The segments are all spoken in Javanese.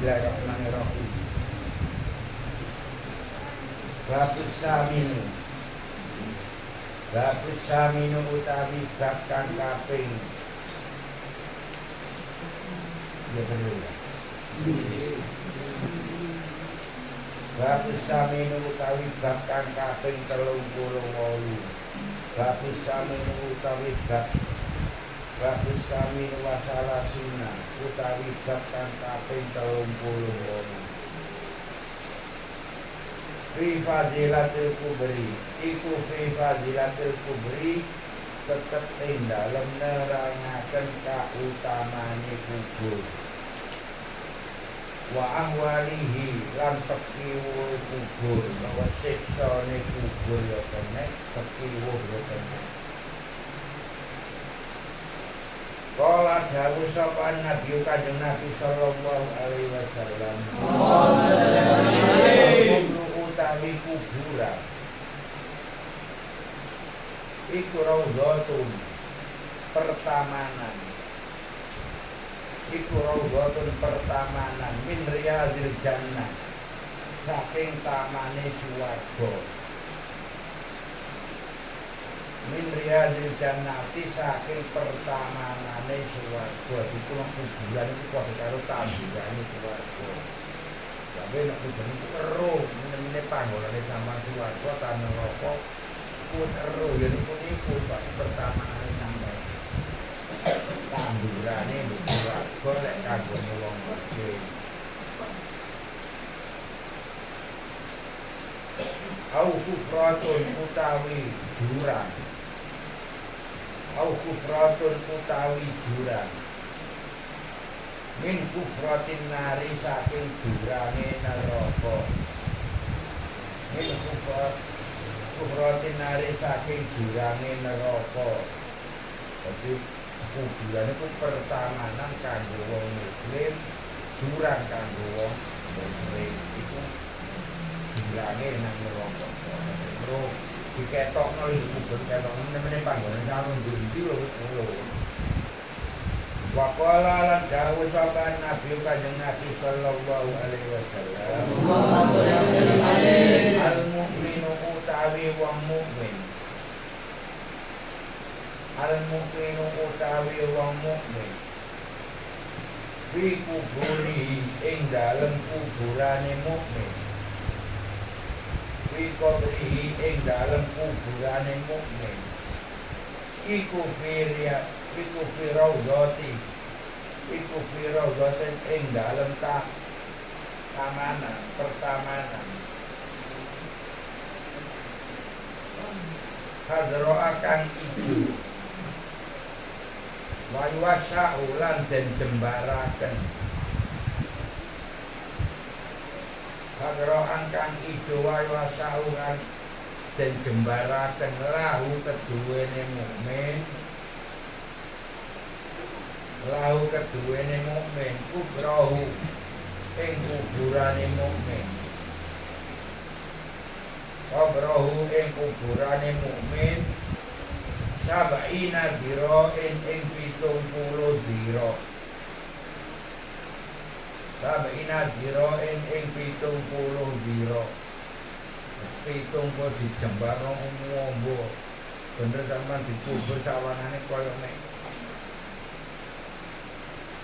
Bismillahirrahmanirrahim. Babus saminu utawi bab kang kaping. Ya bener ya. Babus saminu utawi bab kang kaping 38. Babus saminu utawi Babus saminu wasalasuna utawi bab kang kaping 38. Fi fadilatil kubri iku fi fadilatil kubri tetep ing dalem nerangaken kautamane kubur wa ahwalihi lan pekiwuh kubur bahwa siksane kubur ya kene pekiwuh ya kene. Kala dawuh sapa Nabi Kanjeng Nabi sallallahu alaihi wasallam. Utawi kuburan iku raudhatun pertamanan min riyadil jannah saking tamane swarga min riyadil jannati saking pertamanane swarga iku kuburan iku padha karo tambirane swarga. Sampai nak kuburan itu ero, ini panggolannya sama swarga tanah rokok, itu ero, jadi itu pak pertama kali sampai tamburannya di swarga, lek kagum wong muslim. Au kufratun utawi jurang. Min kufratin nari saking jurange neraka. Min kufratin nari saking jurange neraka. Jadi kuburan itu pertamanan kanggo wong muslim, jurang kanggo wong muslim itu jurange nang neraka. Terus diketokno iki kubur ketokno nemene panggonan karo ndi lho. Wa qala lan dawuh sapa Nabi Kanjeng Nabi sallallahu alaihi wasallam. Al mukminu utawi wong mukmin. Al mukminu utawi wong mukmin. Fi kuburi ing dalem kuburane mukmin. Fi kubrihi ing dalem kuburane mukmin. Iku firawdati ing dalem tamanan pertamanan hadro akan ijo wayuwasa ulan dan jembaraken hadro akan ijo wayuwasa ulan dan jembaraken lahu keduwene mukmin kubrahu ing kuburane mukmin sabaina dira ing 70 dira sabaina dira ing 70 dira pitung kok dijembar ombo bener sampean dikubur sawanane koyo nek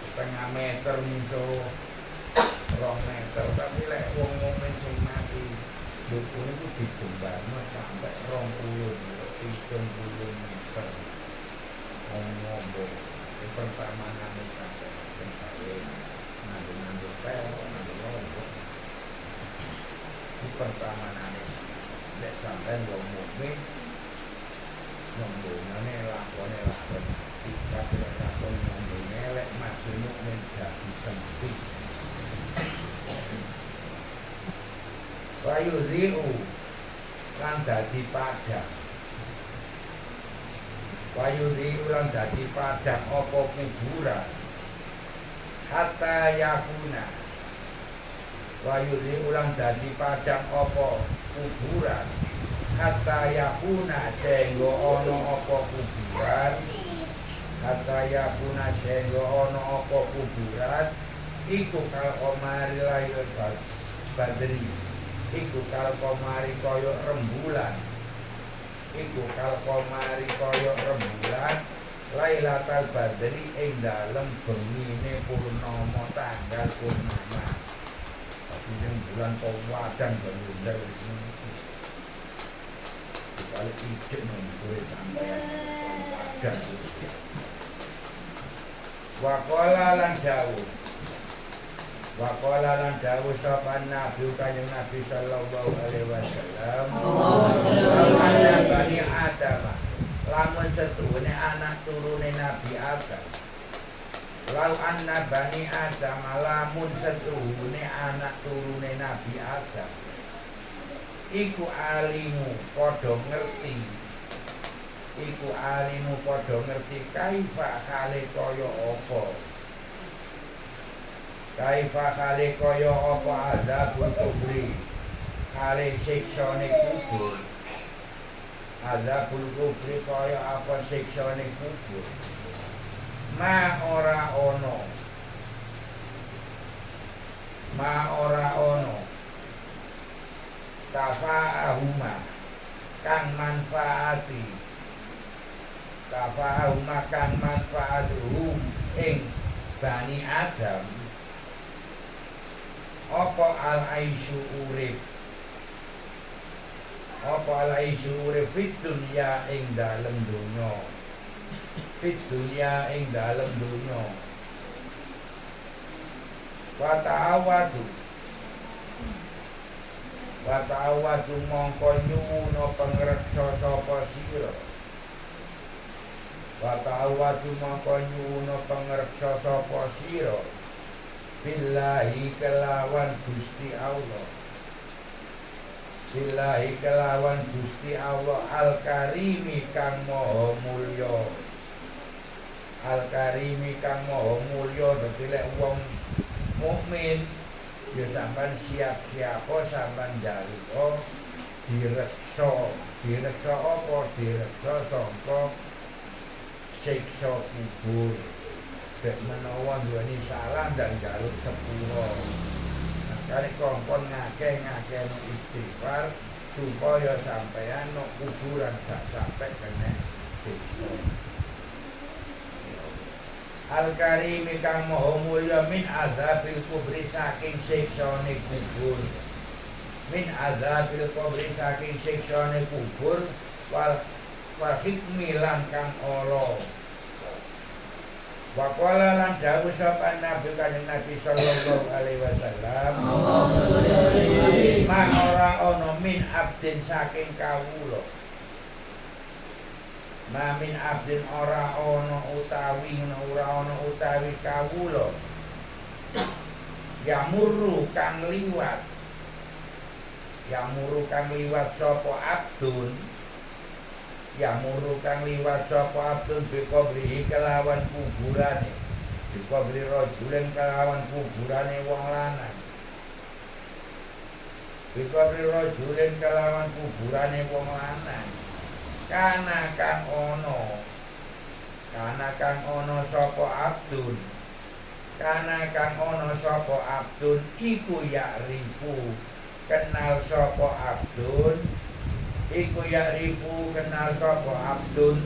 setengah meter miso 2 meter tapi lek wong mukmin sing mati dukun itu dijembarno sampai 20-30 meter ombo pertamanane sampai kembali nanggo pel nanggo ombo pertamanane lek sampean wong mukmin ngombone lakone tidak lakon ngombone lek masih mukmin dadi sempit wayu riu lan dadi padang apa kuburan hatta yakuna wayudi ulang dadi padang apa kuburan hatta yakuna sehingga ana apa kuburan iku kal komari lail badri iku kal komari kaya rembulan iku kal komari kaya rembulan Lailatul Badri ing dalem bengine purnama tanggal purnama. Tapi ning bulan Ramadan bener iki. Kalau ijek nang kowe sampeyan Ramadan. Wa qala lan dawuh. Wa qala lan dawuh sapa Nabi Kanjeng Nabi sallallahu alaihi wasallam. Bani Adam. Lamun setuhune anak turune Nabi Adam. Lau anna bani Adam lamun setuhune anak turune Nabi Adam. Iku alimu padha ngerti. Iku alimu padha ngerti kaifa kale kaya apa. Kaifa kale kaya apa azabul kubri. Kale siksane kubur. Azabul kubri kaya apa siksane kubur. Ma ora ono tafa'ahuma kang manfaati tafa'ahuma kang manfaatuhum ing Bani Adam apa al-aisyu urip fit dunya ing dalem donya fit dunya ing dalem donya wa ta'awadu mongko nyuwuna pangreksa sapa sira wa ta'awadu mongko nyuwuna pangreksa sapa sira billahi kelawan Gusti Allah billahi kelawan Gusti Allah al-karimi kang maha mulya al-karimi kang maha mulya dadi lek wong mukmin ya sampean siap-siap sampean njaluk direksa apa direksa sangka siksa kubur dek menawa duweni salah dan njaluk sepuro. Kali kongkon ngake istighfar supaya sampeyan no kuburan gak sampai kena siksa. Al-Karim kang maha mulya min azabil kubri saking siksane kubur. Min azabil kubri saking siksane kubur wal hikmilan kang ala. Wa qala lan dawuh sapa Nabi Kanjeng Nabi sallallahu alaihi wasallam. Ma ora ana min abdin saking kawula. Ma min abdin ora ana utawi kawula. Yamuru kang liwat sapa abdun. Yamuru kang liwat sapa abdun bikobrihi kelawan kuburane. Bikobri rajulen kelawan kuburane wong lanang. Bikobri rajulen kelawan kuburane wong lanang. Kana kang ono sapa abdun. Kana kang ono sapa abdun iku ya'rifu kenal sapa abdun. Iku ya'rifu kenal sapa abdun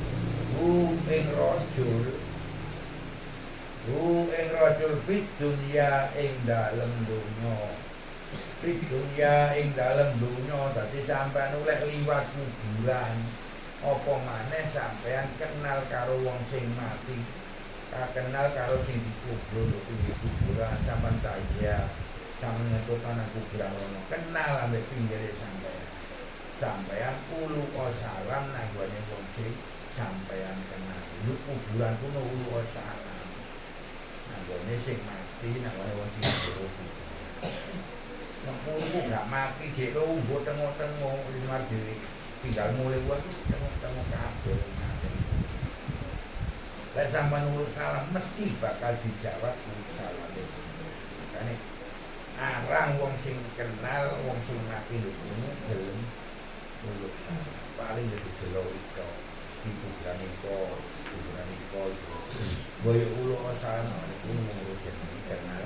hu ing rajul fit dunya ing dalem donya. Fit dunya ing dalem donya dadi sampean oleh liwat kuburan. Apa maneh sampean kenal karo wong sing mati, kenal karo sing dikubur di kuburan sampean kaya sampean ngetut ana kuburan ono, kenal ambek pinggire sampean. Sampean ulu salam nang gone wong sing sampean kenal. Lu kuburan kuno ulu salam. Nang gone sing mati nang gone wong sing dikubur. Nang ulu gak mati jek lu tengok-tengok wis mati. Tinggal mulai waktu tengok-tengok kabel. Lek sampean urut salam mesti bakal dijawab urut salam. Makane arang wong sing kenal, wong sing mati lho gelem urut salam. Paling jadi delok itu di kuburan itu. Boyo ulo salam niku urut jeneng kenal.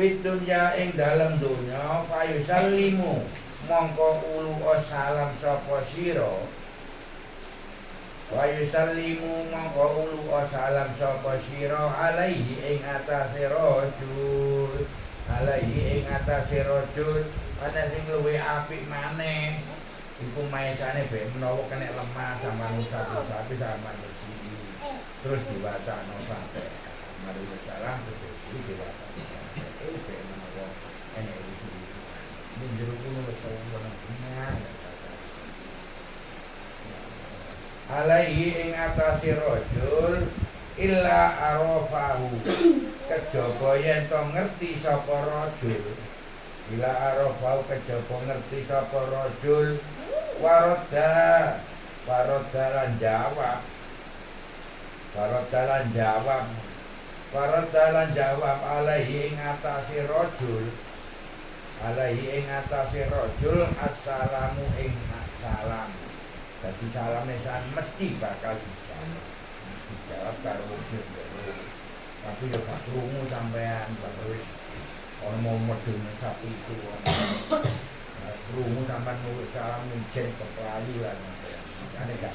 fit dunya ing dalem donya payu salimu mongko ulu salam sapa sira payu salimu mongko ulu salam sapa sira alaihi ing atase rajul alaihi ing atase rajul ana sing luwih apik maneh iku maesane ben menawa kena lemah sama usah-usah sama mesti terus diwacana Fatihah mari salam terus diwacana ben menawa enek iki njero kulo wis ana alaihi ing atase rajul illa arafahu kejaba yen to ngerti sapa rajul illa arafahu kejaba ngerti sapa rajul waradda lan jawab alaihi ing atase rajul assalamu ing salam dadi salame san mesti bakal dijawab karo wujud tapi yo gak krungu sampean wis ono medhun sapi itu krungu sampean nuwun salam njen keplayu lan makane gak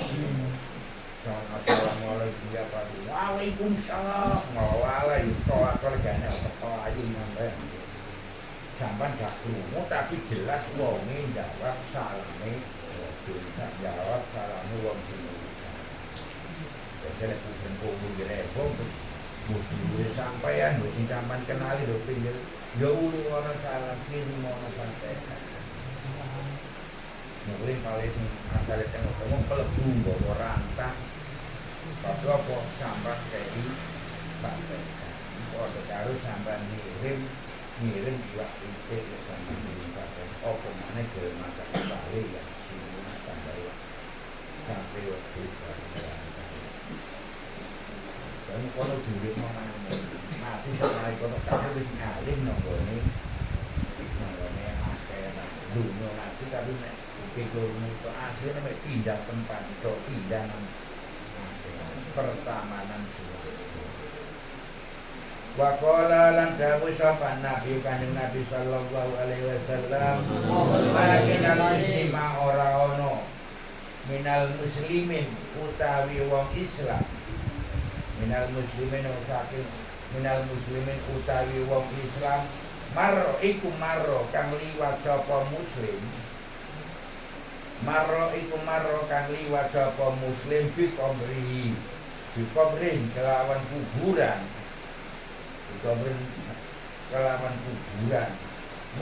assalamualaikum ya Pak waalaikumsalam wala yo kok legane keplayu sampean sampean gak krungu tapi jelas wonge jawab salame jawab salame wong sing jadi kumpul direpong terus mesti sampean mesti sampean kenali lho pinggir ya ulu ana salam kiri ana Fatihah mungkin paling sing asale tengok mlebu nggawa rantang padha apa sampean kei Fatihah padha karo sampean ngirim iwak istik sampean ngirim Fatihah apa maneh jelema kali ya sampai waktu dan kalau duit mati sekali kalau kamu wis ngalim nonggone akeh dunia mati tapi nek pikirmu itu asli nek pindah tempat itu pindah pertamanan suara wa qala lan dawuh sapa nabi kanjeng Nabi sallallahu alaihi wasallam minal muslima ora ono minal muslimin utawi wong Islam minal muslimin utawi wong Islam marro iku marro kang liwat sapa muslim marro iku marro kang liwat sapa muslim bi kubrin kelawan kuburan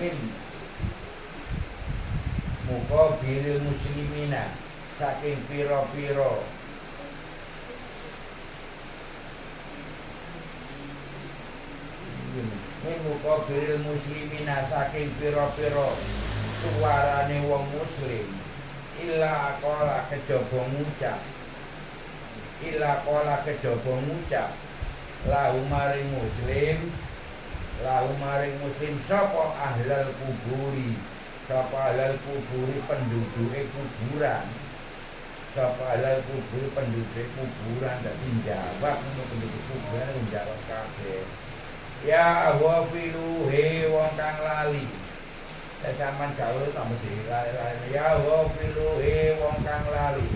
min muka biril muslimina saking piro-piro muka biril muslimina saking piro-piro suarane wong muslim illa kola kejaba ngucap lahu maring muslim sapa ahlal kuburi penduduke kuburan dadi jawab penduduk kuburan njawab kabeh ya wafilu he wong kang lali sampean gawe tak mesti lali ya wafilu he wong kang lali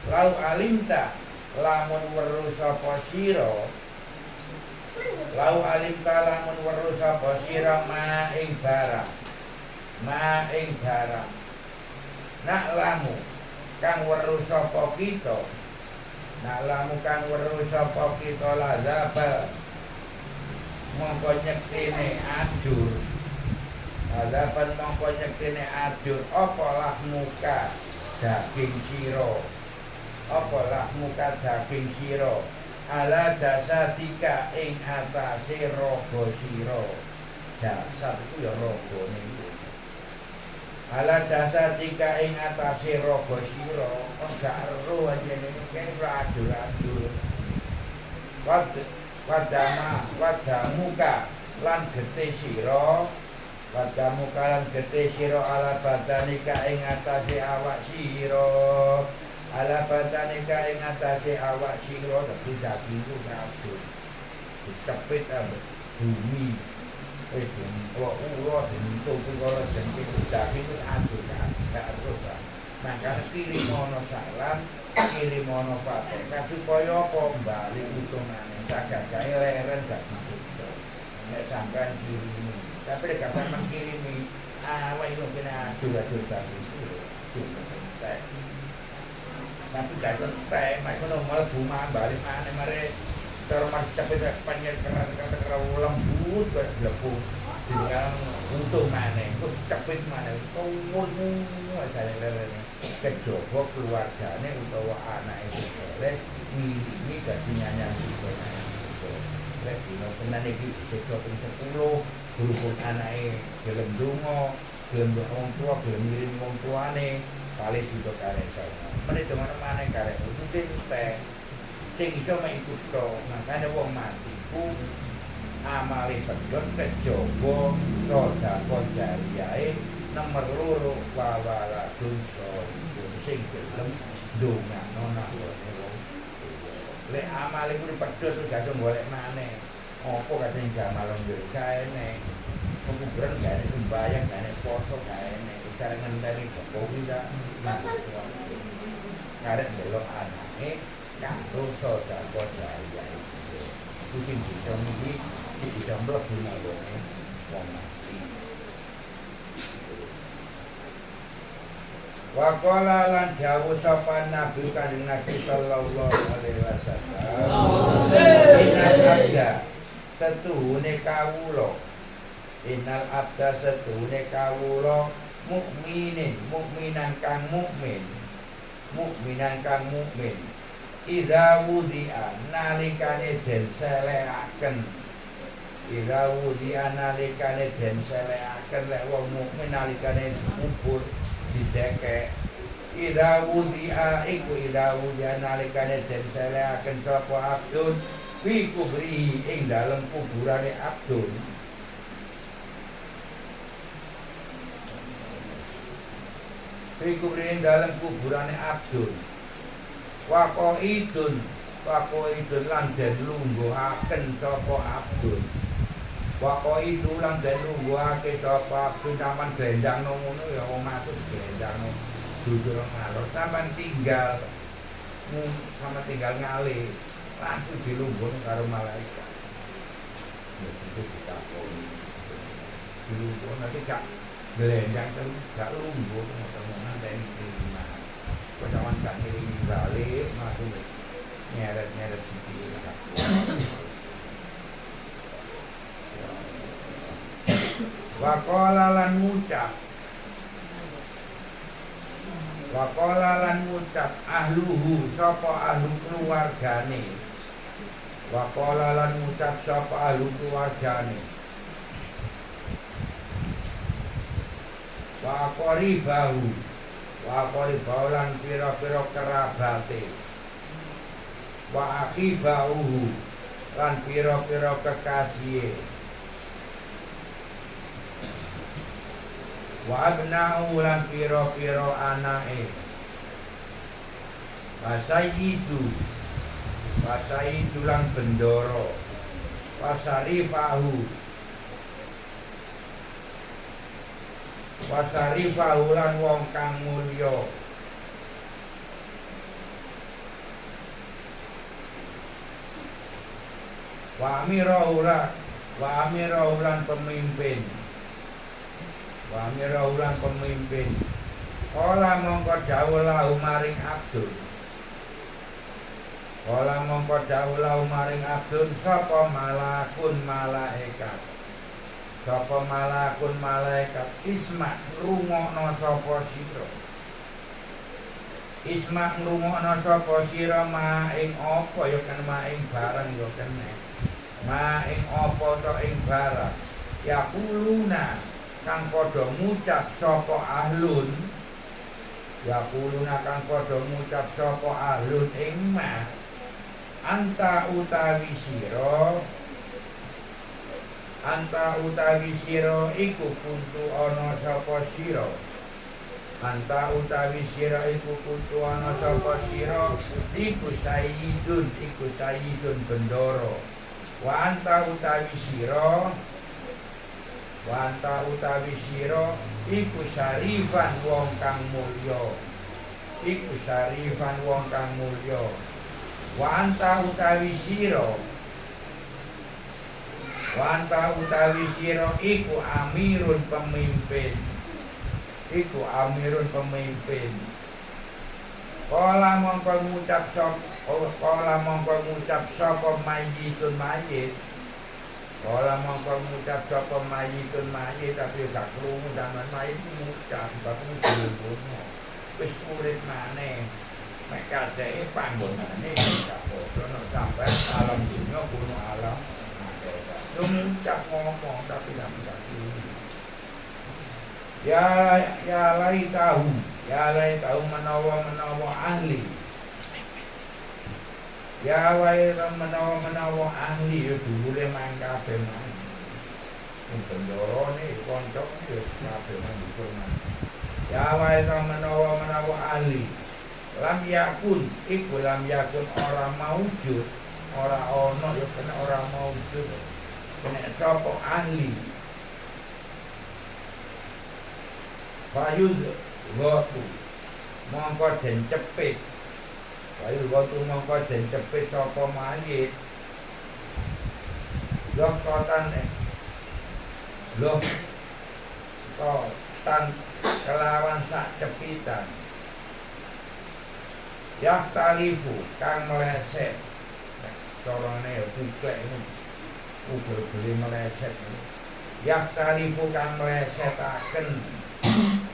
lau alimta lamun weruh sapa sira ma ing barang nak lamu kang weruh sapa kita lazabal mongko nyektine ajur azaban mongko nyektine ajur apa lahmuka daging sira ala jasadika ing atase raga sira jasad iku ya ragane ala jasadika ing atase raga sira kok gak ero anjene kene ajur-ajur wadamuka lan getih sira ala badanika ing atase awak sira dadi daging ku sabun dicepit bumi Kalau ulo itu kalau jengking daging itu aduh kan, nggak terus kan. Nah karena kirim mono salam, kirim mono fatihah supaya apa balik utungannya. Saged gawe leren gak bisa. Nek sampean kirimi, tapi nek sampean kirimi, awak itu kena juga itu. Tapi gak entek, mak ngono mlebu balik maneh mare cara mas cepet panjer keran lembut kok mlebu tinggal utuh maneh kok cepet maneh kowo jare-jarene kejaba keluargane utawa anake soleh ini dadi nyanyian itu lek dino Senin iki sedo ping 10 berhubung anake gelem donga gelem wong tua gelem ngirim wong tuane kali sudah kare saya meneh mana kare itu teh sing iso mengikut to makane wong mati ku amale pedhot kejaba sedekah jariyahe nomor 2 wawala dosa sing gelem ndongakno nang wong lek amale ku pedhot gak iso golek maneh apa kadang gamal yo kaene kuburan gak ada sembahyang gak ada poso gak ada sekarang ngenteni Jokowi dah karek belok anake karo sedekah jariah itu sing bisa iki bisa mlebu nang wong mati. Wa qala lan dawuh sapa Nabi Kanjeng Nabi sallallahu alaihi wasallam inal abda setuhune kawula innal abda setuhune kawula mukminan kang mukmin idza wudi'a nalikane den selekaken lek wong mukmin nalikane kubur didekek idza wudi'a nalikane den selekaken sapa abdun fi kubri ing dalem kuburane abdun kubrin dalam kuburane abdun wako idun lan den lungguhaken sapa abdun wako idun lan den lungguhake sapa abdun sampean glendangno ngono ya wong mati glendangno dudur ngalor sampean tinggal ngalih langsung dilungguhno karo malaikat itu ditakoni dilungguh nanti gak glendang terus gak lungguh teman-teman dan terima pasangan gak ngirim balik matu nyeret sedikit waqala lan ngucap ahluhu sapa ahlu keluargane waqala lan ngucap sapa ahlu keluargane wa qoribahu lan pira-pira kerabate wa akhibahu lan pira-pira kekasih wa abna'u lan pira-pira anake wa sayyidu lan bendoro wa wasarifahu lan wong kang mulya wa amirahu lan pemimpin kala mongko dawuh lahu maring abdun sapa malaikat isma ngrungokno sapa sira ma ing apa ya kan ma ing barang ya kene ma ing apa to ing barang ya kuluna kang padha ngucap sapa ahlun ing ma anta utawi sira iku kuntu ana sapa sira iku sayyidun bendoro wa anta utawi sira Wanta utawi sira iku syarifan wong kang mulya. Iku syarifan wong kang mulya. Wanta utawi sira iku amirun pemimpin. Iku amirun pemimpin. Kala mongko ngucap sapa mayitun mayit. Kala mongko ngucap sapa mayitun mayit tapi gak krungu zaman mayit ngucap baku dhewe. Wis urip maneh. Mek kaceke panggonane gak padha nek sampean alam dunya kuno alam akhirat. Yo ngucap ngomong tapi gak krungu. Ya laitahu menawa ahli. Ya wae menawa ahli ya dhuwure mangkabe man. Bendorone koncone wis kabeh mendhukur man. Ya wae menawa ahli. Lam yakun ora maujud, ora ana ya kena ora maujud. Kena sapa ahli. Fayud gotu mongko den cepit. Fayud gotu mongko den cepit sapa mayit. Loh tan kelawan sak cepitan. Yahtalifu kang meleset. Carane ya tuklek uga beli meleset. Yahtalifu kang melesetaken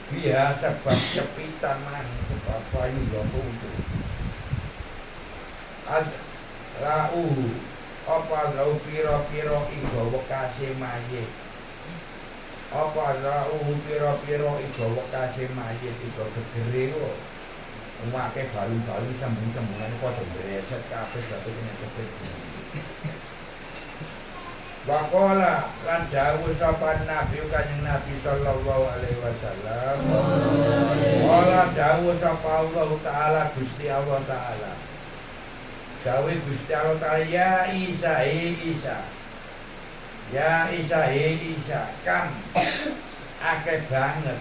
biasa sebab cepitan man sebab payu gotu itu. Apa lau piro-piro igawa kasih mayit. Apa lau piro-piro igawa kasih mayit iku gegere kok. Umake balu-balu sambung-sambungan padha breset kabeh dadi cepet. Waqala lan dawuh sapa Nabi Kanjeng Nabi sallallahu alaihi wasallam. Wala dawuh sapa Allah taala Gusti Allah taala. Dawuh Gusti Allah taala ya Isa Isa. Ya Isa Isa kam akeh banget.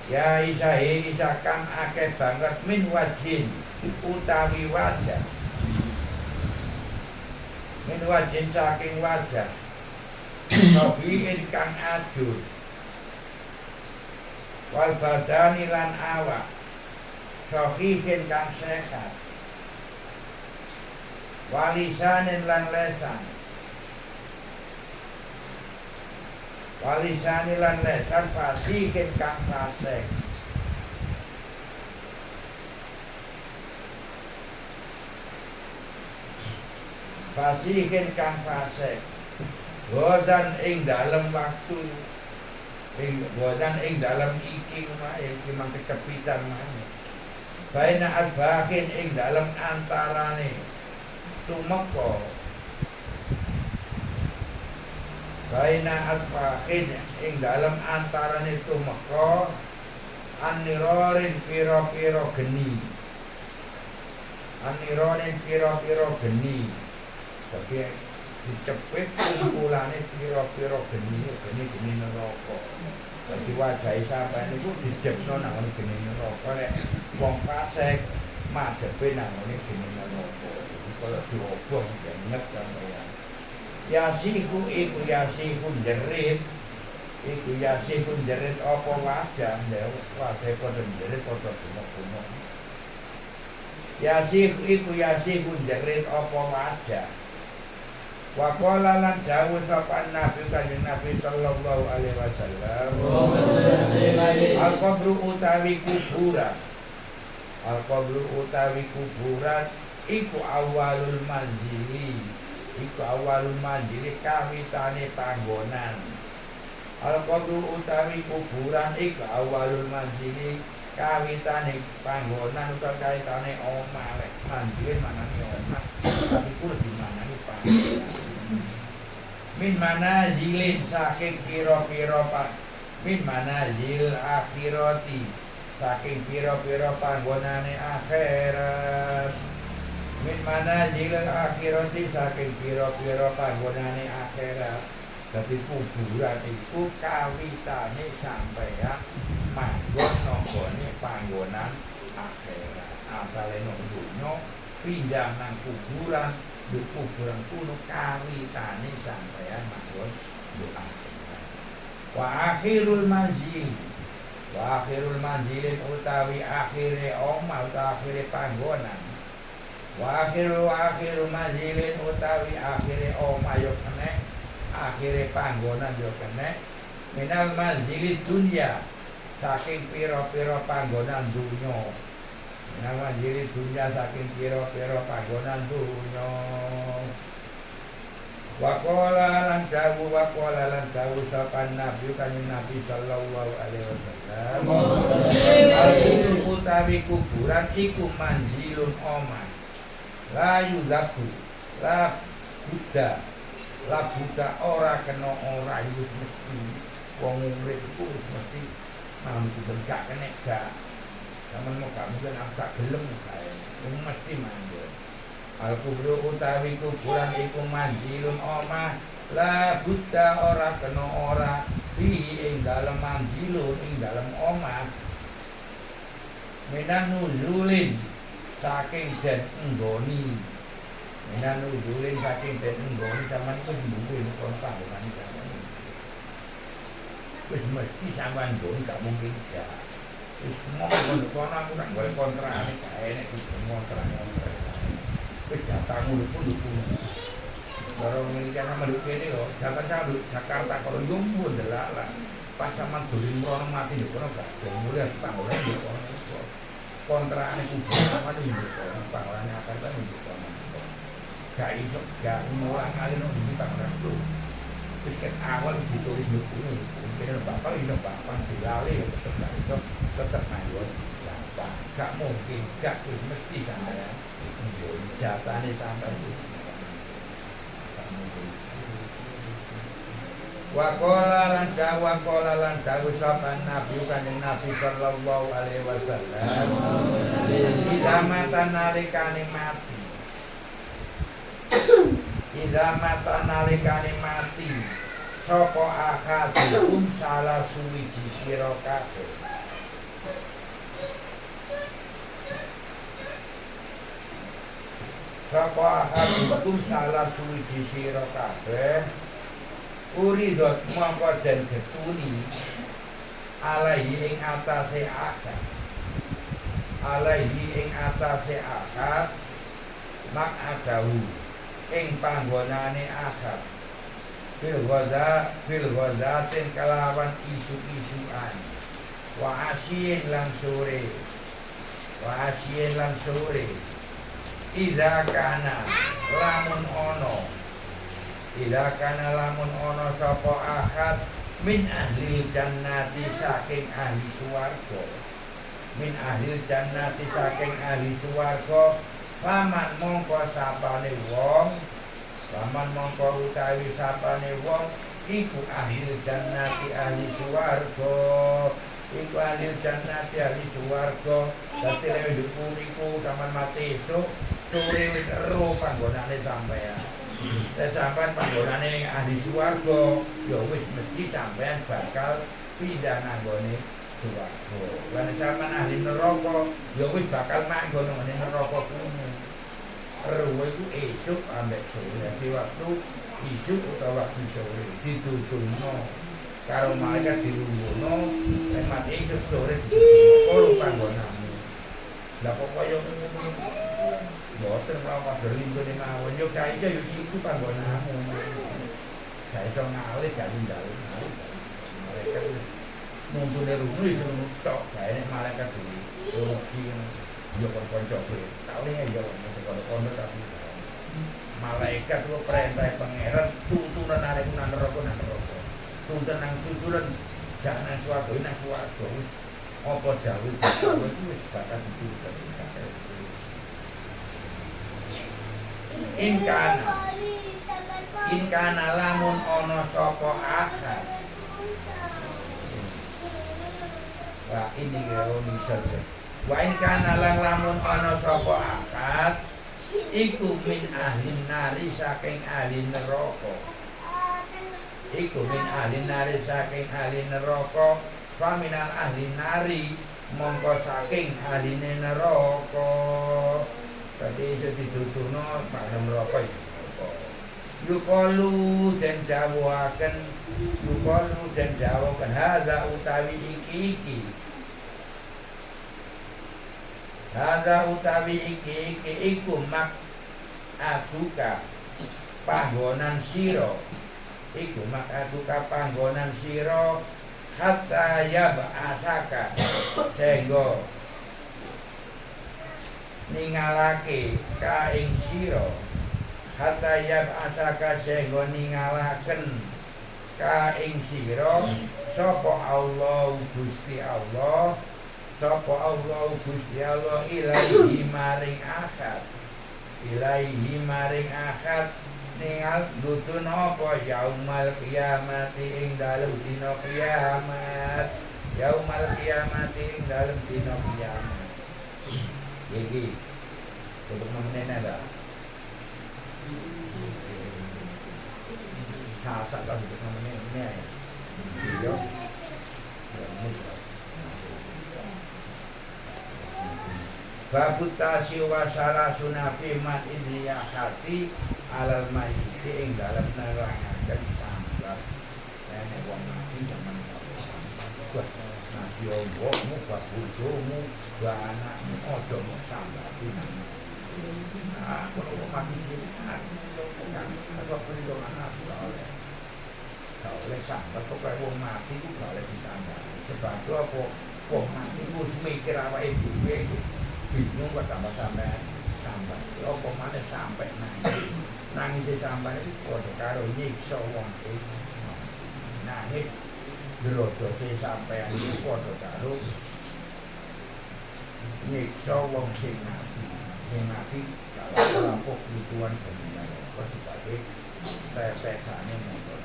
Ya Isa kam akeh banget min wajin utawi wajah. Min wajin saking wajah. Nabiin kang ajur. Wal badani lan awak. Sahihin kang sehat. Walisanin lan lesan. Walisanin lan lesan fasihin kang fasik. Fasihin kang fasik. Godan ing dalem waktu godan ing dalem iki kumae iki mangke kepitan maneh. Baina asbahin ing dalem antarane tumeka. Baina asbahin ing dalem antarane tumeka anirorin pira-pira geni. Anirorin pira-pira geni. Tapi dicepit kumpulane pira-pira geni neraka. Dadi wajahe sampeyan niku didepno nang geni neraka nek wong fasik madhepe nang geni neraka. Iki kaya diobong banget sampeyan. Yasihu iku yasihu jerit. Iku yasihu jerit apa wajah, wajah padha jerit padha bunga-bunga. Yasihu iku yasihu jerit apa wajah. Waqala lan dawuh sapa Nabi Kanjeng Nabi sallallahu alaihi wasallam. Al-qabru utawi kuburan. Al-qabru utawi kuburan iku awalul manzili. Iku awalul manzili kawitane panggonan. Al-qabru utawi kuburan iku awalul manzili kawitane panggonan utawa kaitane omah. Manzil manane omah. Tapi kuwi di manane panggonan. Min manazilin saking pira-pira min manazil akhirati saking pira-pira panggonane akhirat. Min manazil akhirati saking pira-pira panggonane akhirat. Dadi kuburan iku kawitane sampeyan manggon nanggone panggonan akhirat. Asale nang donya pindah nang kuburan, di kuburan kuno kawitane sampeyan manggon di akhirat. Wa akhirul manzil. Wa akhirul manzilin utawi akhire omah utawi akhire panggonan. Wa akhiru manzilin utawi akhire omah yo kene, akhire panggonan yo kene. Minal manzilid dunya, saking pira-pira panggonan dunya. Minal manzilid dunya saking pira-pira panggonan dunya. Waqala lan dawu sapan nabi kanjeng Nabi sallallahu alaihi wasallam. Al utawi kuburan iku manzilun omah. La yuzabu, la buddha ora kena ora iku mesti wong urip iku mesti mampu berkak kena gak. Sampeyan mau gak mungkin agak gelem kae. Mesti manggon. Al-kubru utawi kuburan iku manzilun omah. La buddha ora kena ora fi ing dalem manzilun ing dalem omah. Minan nuzulin saking den enggoni. Minan nuzulin saking den enggoni sampean wis mbuh kono panggonan sampean. Wis mesti sampean nggon gak mungkin gak. Wis monggo kono aku nak golek kontrane kae nek kontrak. Wis jatahmu lupu-lupu. Baru ngelikan sama duk kene lho, Jakarta kalau jomblo delak lah. Pas sama dolim rono mati di kono gak. Mulai panggolan di kono. Kontrane kudu sama di kono. Panggolannya akan kan di kono. Gak iso, gak ngulang kali no di panggolan itu. Terus kan awal ditulis buku. Kene bapak ini bapak dilali tetep gak iso, tetep ngayun. Gak mungkin, gak mesti sampai jatane sampai Waqala lan dawu sapan Nabi kanjeng Nabi sallallahu alaihi wasallam. Idamatan nalikane mati. Idamatan nalikane mati. Sapa akadukum salah suwiji sira kabeh. Sapa akadukum salah suwiji sira kabeh. Uridot mongko den getuni alaihi ing atase akad. Alaihi ing atase akad mak adahu ing panggonane akad. Bil ghazatin kalawan isu-isuan. Wa asyin lan sore. Idza kana lamun ono sapa ahad min ahli jannati saking ahli swarga. Min ahli jannati saking ahli swarga, laman mongko sapane wong, laman mongko utawi sapane wong iku ahli jannati ahli swarga. Iku ahli jannati ahli swarga. Dadi lek ndukuriku sampean mati esuk sore wis ero panggonane sampean. Sampeyan panggonane ahli swarga, ya wis mesti sampeyan bakal pindah nanggone swarga. Lan sampeyan ahli neraka, ya wis bakal manggon nang neraka kuwi. Rewe iku esuk ambek sore, di waktu isuk utawa waktu sore ditutungno karo malaikat dirungokno, nek mati esuk sore ditutungno panggonane. Lah kok koyo boten mlawan berlinggo ning mawon yo gak iso yo situ panggonanmu. Gak iso ngalih gak ndalem. Malaikat wis mumpune rumu iso tok gawe nek malaikat dhewe. Rugi yo kon kanca kowe. Kali yo kono tapi malaikat ku perintah pangeran tuntunan arek nang neraka. Tuntun nang susulan jangan swarga nang swarga wis apa dawuh iku wis bakal dituntun. Inkana lamun ono sapa akad. Wah ini karo misal. Wa inkana lamun ono sapa akad iku min ahli nari saking ahli neraka. iku min ahli nari saking ahli neraka faminal ahli nari mongko saking ahline neraka dadi iso dituturno pada neraka iso yukalu dan dawuhaken yukalu dan dawuhaken hadza utawi iki hadza utawi iki iku mak aduka panggonan sira iku mak aduka panggonan sira hatta yab'asaka sehingga ningalake ka ing sira hatta yab'asaka sehingga ningalaken ka ing sira sapa Allah Gusti Allah sapa Allah Gusti Allah ilaihi maring akad ilaihi maring akad ningal nutun apa yaumal qiyamati ing dalem dina kiamat yaumal qiyamati ing dalem dina kiamat iki untuk menene ada sasa kan untuk menene yo Babutasi wasala sunafi mat indriyahati alal mayyiti ing dalem nerangaken sambat. Nek wong mati jaman sambat. Nasi ombokmu, bab bojomu, bab anakmu aja mok sambati nang. Ah, kalau wong mati iki kan apa perlindungan aku oleh. Kalau oleh sambat kok wong mati ku gak oleh disambat. Sebab itu apa wong mati ku mikir awake dhewe bingung kok tambah sampai sampai apa maneh sampai nangis sampai itu padha karo nyiksa wong iki nangis drodose sampean iki padha karo nyiksa wong sing mati salah kebutuhan bener kok sebagai tetesane motor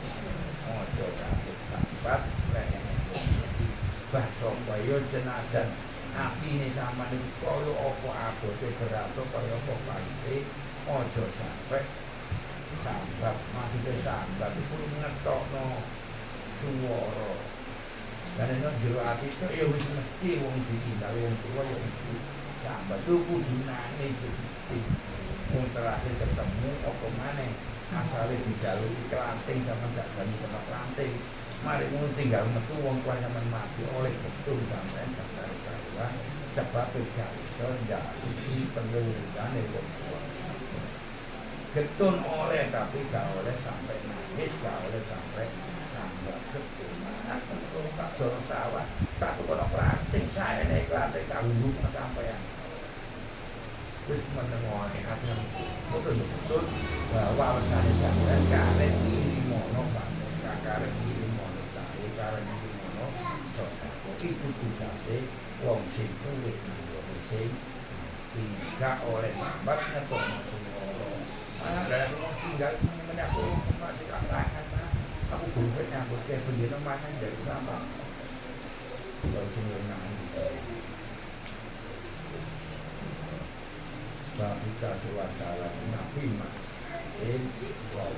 ojo kabeh sambat lene bahasa kaya jenajan api ini sama ini kaya apa abote berato kaya apa pahite aja sampai sambat maksudnya sambat itu ngetokno suara dan ini jero ati itu ya wis mesti wong ditinggal wong tua ya mesti sambat itu kudu nangis wong terakhir ketemu apa maneh asale dijaluki kelanting sama gak bani tempat kelanting mari mun tinggal metu wong kuwi sampean mati oleh betul sampean karo sebab gak iso njaluk penurunane wong tuwa. Getun oleh tapi gak oleh sampai nangis, gak oleh sampai sambat getun. Aku tak dorong sawah, tak kono klanting saya nek klanting kanggo sampean. Wis menengone aku betul-betul bahwa awasane sampean karep iki mono Pak. Karep iki mono tak karep iki mono sok iku tugase wong sing kuwi nang sing tidak oleh sambat ngetok semua mana dalam wong tinggal menyaku masih kalangan aku bukan nyambut kayak bendera mana dari sambat kalau semua nang babita suasana nabi mah wow